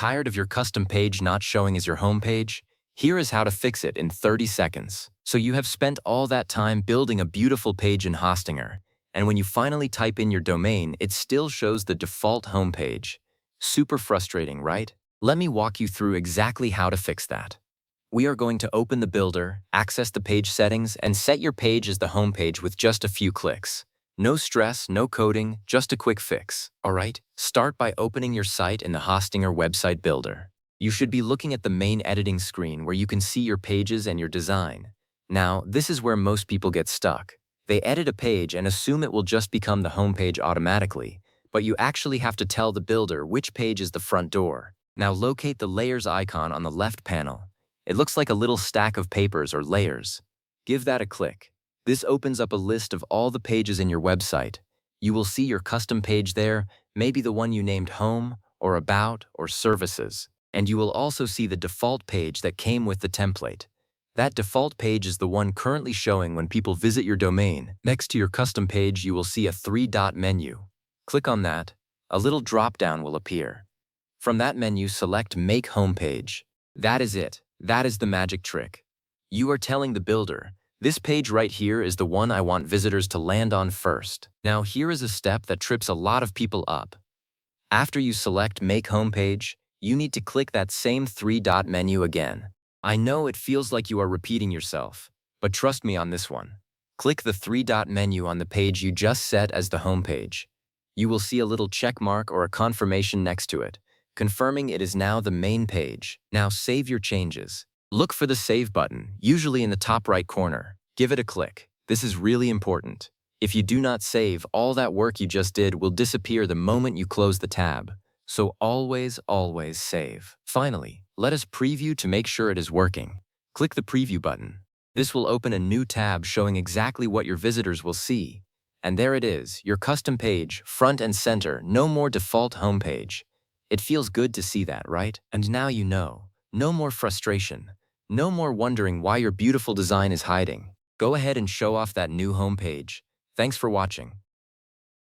Tired of your custom page not showing as your homepage? Here is how to fix it in 30 seconds. So you have spent all that time building a beautiful page in Hostinger, and when you finally type in your domain, it still shows the default homepage. Super frustrating, right? Let me walk you through exactly how to fix that. We are going to open the builder, access the page settings, and set your page as the homepage with just a few clicks. No stress, no coding, just a quick fix. Alright, start by opening your site in the Hostinger website builder. You should be looking at the main editing screen where you can see your pages and your design. Now, this is where most people get stuck. They edit a page and assume it will just become the homepage automatically, but you actually have to tell the builder which page is the front door. Now locate the layers icon on the left panel. It looks like a little stack of papers or layers. Give that a click. This opens up a list of all the pages in your website. You will see your custom page there, maybe the one you named Home, or About, or Services. And you will also see the default page that came with the template. That default page is the one currently showing when people visit your domain. Next to your custom page, you will see a three-dot menu. Click on that. A little drop-down will appear. From that menu, select Make Homepage. That is it. That is the magic trick. You are telling the builder, this page right here is the one I want visitors to land on first. Now here is a step that trips a lot of people up. After you select Make Homepage, you need to click that same three-dot menu again. I know it feels like you are repeating yourself, but trust me on this one. Click the three-dot menu on the page you just set as the homepage. You will see a little check mark or a confirmation next to it, confirming it is now the main page. Now save your changes. Look for the Save button, usually in the top right corner. Give it a click. This is really important. If you do not save, all that work you just did will disappear the moment you close the tab. So always, always save. Finally, let us preview to make sure it is working. Click the Preview button. This will open a new tab showing exactly what your visitors will see. And there it is, your custom page, front and center, no more default homepage. It feels good to see that, right? And now you know. No more frustration. No more wondering why your beautiful design is hiding. Go ahead and show off that new homepage. Thanks for watching.